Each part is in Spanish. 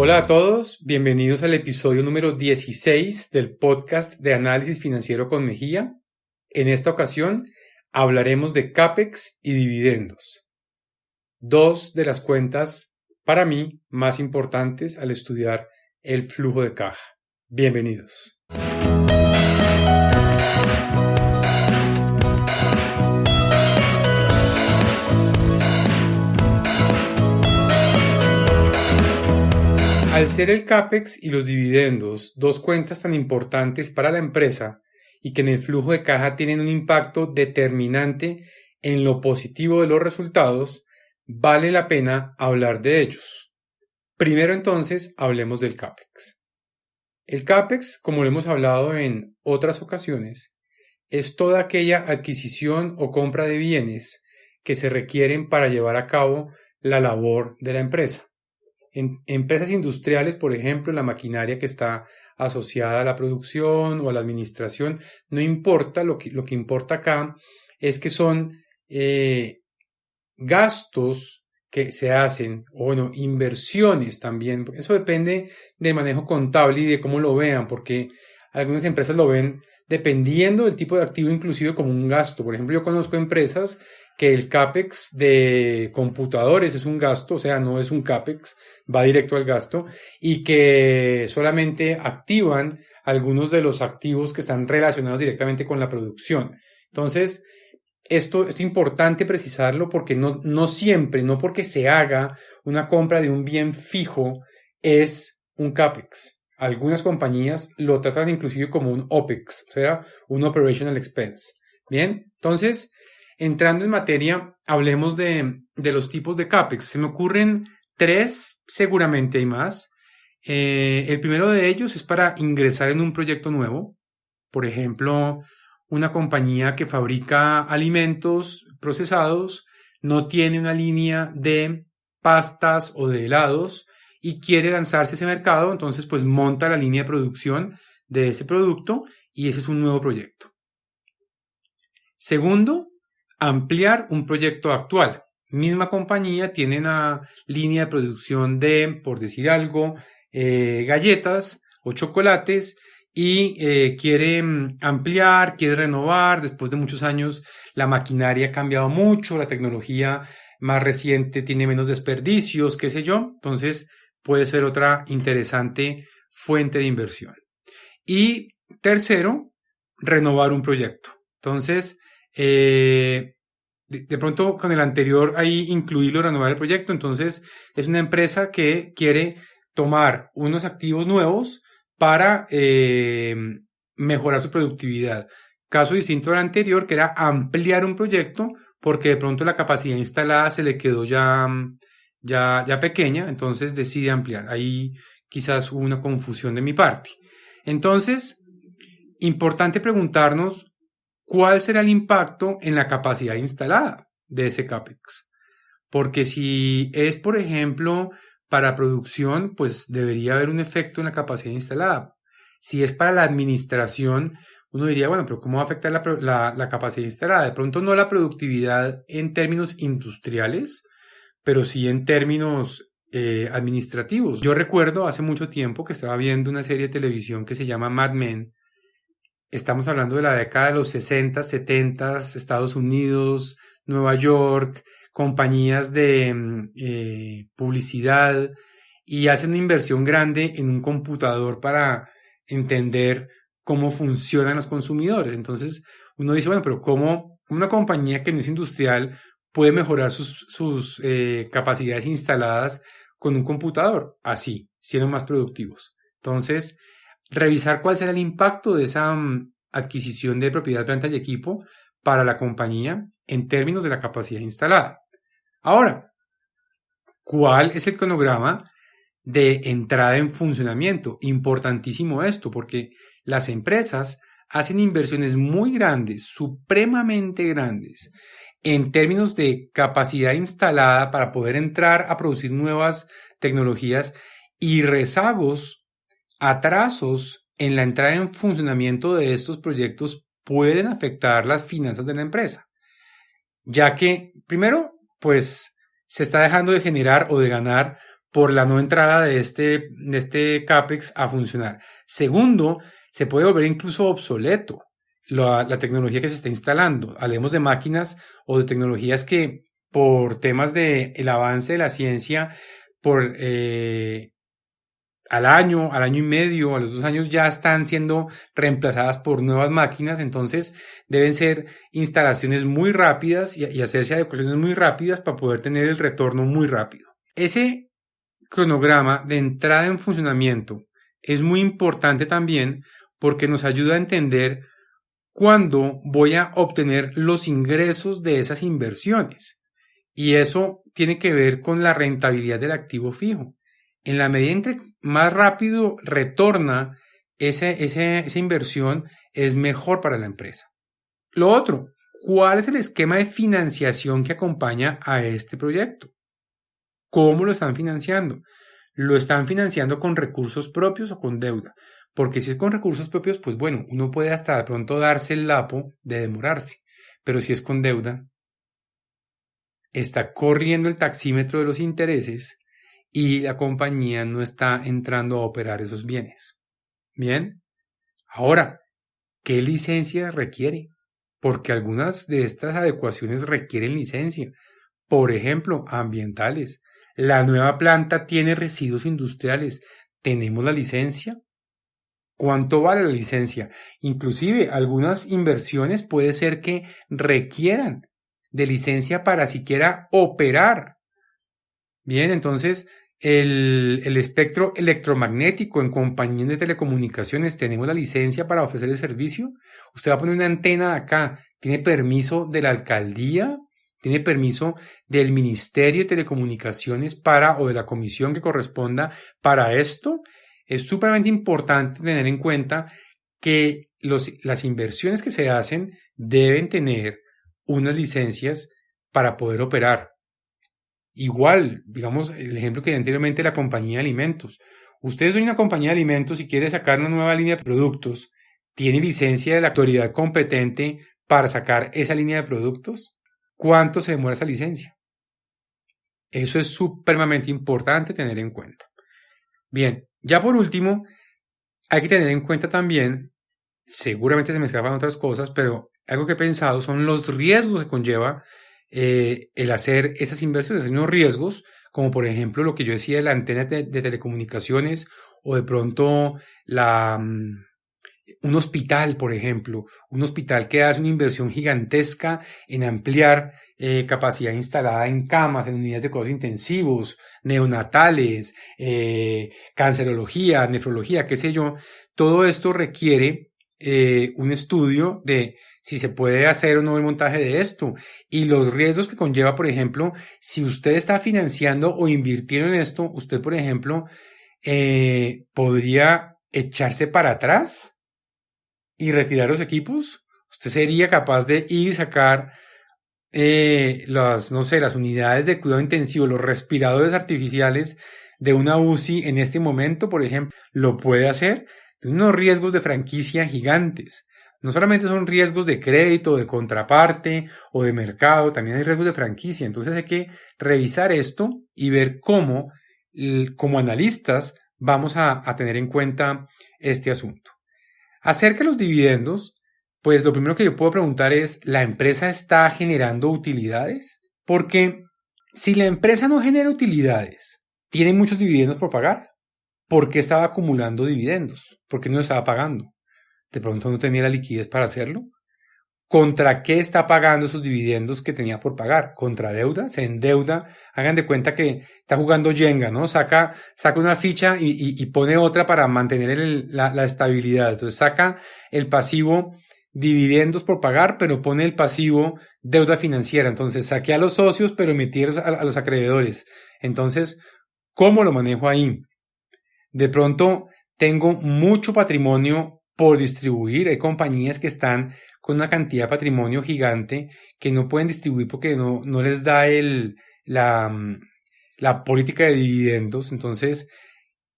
Hola a todos, bienvenidos al episodio número 16 del podcast de análisis financiero con Mejía. En esta ocasión hablaremos de CAPEX y dividendos, dos de las cuentas para mí más importantes al estudiar el flujo de caja. Bienvenidos. Al ser el CAPEX y los dividendos dos cuentas tan importantes para la empresa y que en el flujo de caja tienen un impacto determinante en lo positivo de los resultados, vale la pena hablar de ellos. Primero entonces hablemos del CAPEX. El CAPEX, como lo hemos hablado en otras ocasiones, es toda aquella adquisición o compra de bienes que se requieren para llevar a cabo la labor de la empresa. En empresas industriales, por ejemplo, la maquinaria que está asociada a la producción o a la administración, no importa, lo que importa acá es que son gastos que se hacen, o bueno, inversiones también. Eso depende del manejo contable y de cómo lo vean, porque algunas empresas lo ven dependiendo del tipo de activo, inclusive como un gasto. Por ejemplo, yo conozco empresas que el CAPEX de computadores es un gasto, o sea, no es un CAPEX, va directo al gasto, y que solamente activan algunos de los activos que están relacionados directamente con la producción. Entonces, esto es importante precisarlo porque no siempre, no porque se haga una compra de un bien fijo, es un CAPEX. Algunas compañías lo tratan inclusive como un OPEX, o sea, un Operational Expense. Bien, entonces, entrando en materia, hablemos de los tipos de CAPEX. Se me ocurren tres, seguramente hay más. El primero de ellos es para ingresar en un proyecto nuevo. Por ejemplo, una compañía que fabrica alimentos procesados no tiene una línea de pastas o de helados y quiere lanzarse a ese mercado, entonces pues monta la línea de producción de ese producto y ese es un nuevo proyecto. Segundo, ampliar un proyecto actual. Misma compañía tiene una línea de producción de, por decir algo, galletas o chocolates y quiere ampliar, quiere renovar. Después de muchos años la maquinaria ha cambiado mucho, la tecnología más reciente tiene menos desperdicios, qué sé yo. Entonces puede ser otra interesante fuente de inversión. Y tercero, renovar un proyecto. Entonces, de pronto con el anterior ahí incluirlo, renovar el proyecto. Entonces es una empresa que quiere tomar unos activos nuevos para mejorar su productividad. Caso distinto al anterior, que era ampliar un proyecto porque de pronto la capacidad instalada se le quedó ya pequeña, entonces decide ampliar. Ahí quizás hubo una confusión de mi parte. Entonces, importante preguntarnos cuál será el impacto en la capacidad instalada de ese CAPEX. Porque si es, por ejemplo, para producción, pues debería haber un efecto en la capacidad instalada. Si es para la administración, uno diría, bueno, pero ¿cómo va a afectar la capacidad instalada? De pronto no la productividad en términos industriales, pero sí en términos administrativos. Yo recuerdo hace mucho tiempo que estaba viendo una serie de televisión que se llama Mad Men. Estamos hablando de la década de los 60, 70, Estados Unidos, Nueva York, compañías de publicidad y hacen una inversión grande en un computador para entender cómo funcionan los consumidores. Entonces uno dice, bueno, pero ¿cómo una compañía que no es industrial puede mejorar sus capacidades instaladas con un computador? Así, siendo más productivos. Entonces, revisar cuál será el impacto de esa adquisición de propiedad, planta y equipo para la compañía en términos de la capacidad instalada. Ahora, ¿cuál es el cronograma de entrada en funcionamiento? Importantísimo esto, porque las empresas hacen inversiones muy grandes, supremamente grandes, en términos de capacidad instalada para poder entrar a producir nuevas tecnologías y rezagos, atrasos en la entrada en funcionamiento de estos proyectos pueden afectar las finanzas de la empresa, ya que primero, pues se está dejando de generar o de ganar por la no entrada de este CAPEX a funcionar. Segundo, se puede volver incluso obsoleto la tecnología que se está instalando. Hablemos de máquinas o de tecnologías que por temas del avance de la ciencia, por al año y medio, a los 2 años ya están siendo reemplazadas por nuevas máquinas, entonces deben ser instalaciones muy rápidas y hacerse adecuaciones muy rápidas para poder tener el retorno muy rápido. Ese cronograma de entrada en funcionamiento es muy importante también porque nos ayuda a entender cuándo voy a obtener los ingresos de esas inversiones. Y eso tiene que ver con la rentabilidad del activo fijo. En la medida en que más rápido retorna esa inversión, es mejor para la empresa. Lo otro, ¿cuál es el esquema de financiación que acompaña a este proyecto? ¿Cómo lo están financiando? ¿Lo están financiando con recursos propios o con deuda? Porque si es con recursos propios, pues bueno, uno puede hasta de pronto darse el lapo de demorarse. Pero si es con deuda, está corriendo el taxímetro de los intereses y la compañía no está entrando a operar esos bienes. Bien, ahora, ¿qué licencia requiere? Porque algunas de estas adecuaciones requieren licencia. Por ejemplo, ambientales. La nueva planta tiene residuos industriales. ¿Tenemos la licencia? ¿Cuánto vale la licencia? Inclusive, algunas inversiones puede ser que requieran de licencia para siquiera operar. Bien, entonces el espectro electromagnético en compañías de telecomunicaciones, ¿tenemos la licencia para ofrecer el servicio? Usted va a poner una antena acá, ¿tiene permiso de la alcaldía? ¿Tiene permiso del Ministerio de Telecomunicaciones o de la comisión que corresponda para esto? Es supremamente importante tener en cuenta que las inversiones que se hacen deben tener unas licencias para poder operar. Igual, digamos, el ejemplo que di anteriormente, la compañía de alimentos. Ustedes son una compañía de alimentos y quiere sacar una nueva línea de productos. ¿Tiene licencia de la autoridad competente para sacar esa línea de productos? ¿Cuánto se demora esa licencia? Eso es supremamente importante tener en cuenta. Bien, ya por último, hay que tener en cuenta también, seguramente se me escapan otras cosas, pero algo que he pensado son los riesgos que conlleva el hacer esas inversiones. Hay unos riesgos, como por ejemplo lo que yo decía de la antena de telecomunicaciones o de pronto un hospital, por ejemplo, un hospital que hace una inversión gigantesca en ampliar capacidad instalada en camas, en unidades de cuidados intensivos, neonatales, cancerología, nefrología, qué sé yo. Todo esto requiere un estudio de si se puede hacer o no el montaje de esto y los riesgos que conlleva, por ejemplo, si usted está financiando o invirtiendo en esto, usted, por ejemplo, podría echarse para atrás y retirar los equipos. Usted sería capaz de ir y sacar las unidades de cuidado intensivo, los respiradores artificiales de una UCI en este momento, por ejemplo, lo puede hacer. Tiene unos riesgos de franquicia gigantes. No solamente son riesgos de crédito, de contraparte o de mercado, también hay riesgos de franquicia. Entonces hay que revisar esto y ver cómo, como analistas, vamos a tener en cuenta este asunto. Acerca de los dividendos, pues lo primero que yo puedo preguntar es, ¿la empresa está generando utilidades? Porque si la empresa no genera utilidades, ¿tiene muchos dividendos por pagar? ¿Por qué estaba acumulando dividendos? ¿Por qué no estaba pagando? ¿De pronto no tenía la liquidez para hacerlo? ¿Contra qué está pagando esos dividendos que tenía por pagar? ¿Contra deuda? ¿Se endeuda? Hagan de cuenta que está jugando Jenga, ¿no? Saca una ficha y pone otra para mantener la estabilidad. Entonces saca el pasivo dividendos por pagar, pero pone el pasivo deuda financiera. Entonces saqué a los socios, pero metí a los acreedores. Entonces, ¿cómo lo manejo ahí? De pronto tengo mucho patrimonio por distribuir. Hay compañías que están con una cantidad de patrimonio gigante que no pueden distribuir porque no les da la política de dividendos. Entonces,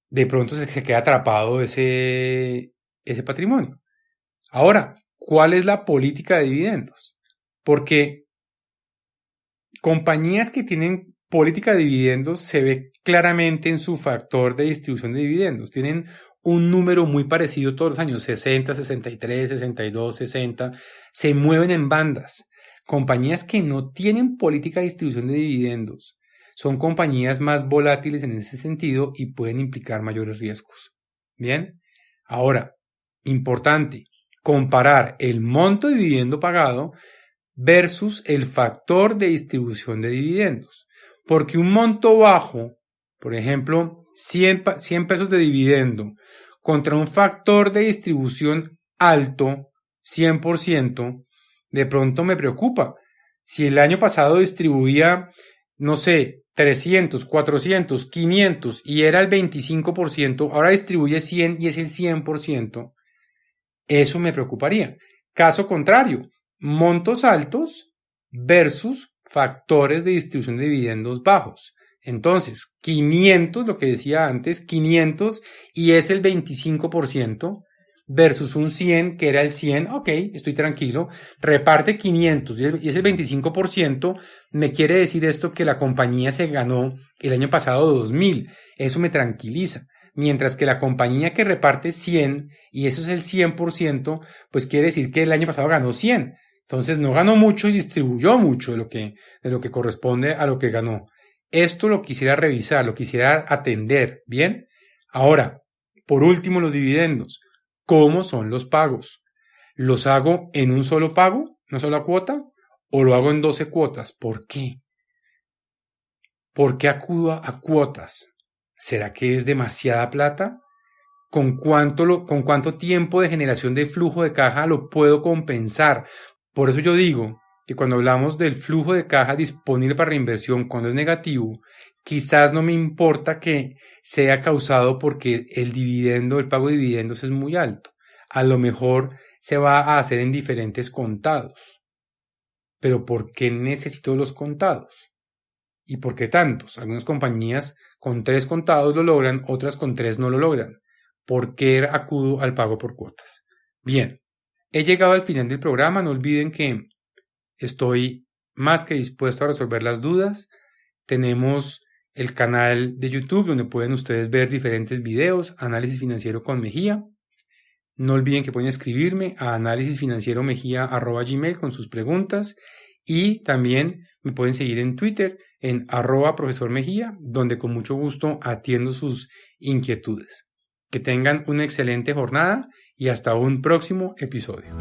de pronto se queda atrapado ese patrimonio. Ahora, ¿cuál es la política de dividendos? Porque compañías que tienen política de dividendos se ve claramente en su factor de distribución de dividendos. Tienen un número muy parecido todos los años, 60, 63, 62, 60, se mueven en bandas. Compañías que no tienen política de distribución de dividendos son compañías más volátiles en ese sentido y pueden implicar mayores riesgos. Bien, ahora, importante, comparar el monto de dividendo pagado versus el factor de distribución de dividendos. Porque un monto bajo, por ejemplo, 100 pesos de dividendo, contra un factor de distribución alto, 100%, de pronto me preocupa. Si el año pasado distribuía, no sé, 300, 400, 500 y era el 25%, ahora distribuye 100 y es el 100%, eso me preocuparía. Caso contrario, montos altos versus factores de distribución de dividendos bajos. Entonces, 500, lo que decía antes, 500 y es el 25% versus un 100 que era el 100, ok, estoy tranquilo, reparte 500 y es el 25%, me quiere decir esto que la compañía se ganó el año pasado 2.000, eso me tranquiliza. Mientras que la compañía que reparte 100 y eso es el 100%, pues quiere decir que el año pasado ganó 100. Entonces no ganó mucho y distribuyó mucho de lo que corresponde a lo que ganó. Esto lo quisiera revisar, lo quisiera atender, ¿bien? Ahora, por último, los dividendos. ¿Cómo son los pagos? ¿Los hago en un solo pago, una sola cuota? ¿O lo hago en 12 cuotas? ¿Por qué? ¿Por qué acudo a cuotas? ¿Será que es demasiada plata? ¿Con cuánto tiempo de generación de flujo de caja lo puedo compensar? Por eso yo digo que cuando hablamos del flujo de caja disponible para reinversión cuando es negativo, quizás no me importa que sea causado porque el pago de dividendos es muy alto. A lo mejor se va a hacer en diferentes contados. Pero ¿por qué necesito los contados? ¿Y por qué tantos? Algunas compañías con 3 contados lo logran, otras con 3 no lo logran. ¿Por qué acudo al pago por cuotas? Bien, he llegado al final del programa. No olviden que estoy más que dispuesto a resolver las dudas. Tenemos el canal de YouTube donde pueden ustedes ver diferentes videos, Análisis Financiero con Mejía. No olviden que pueden escribirme a analisisfinancieromejía@gmail con sus preguntas y también me pueden seguir en Twitter en @profesormejía, donde con mucho gusto atiendo sus inquietudes. Que tengan una excelente jornada y hasta un próximo episodio.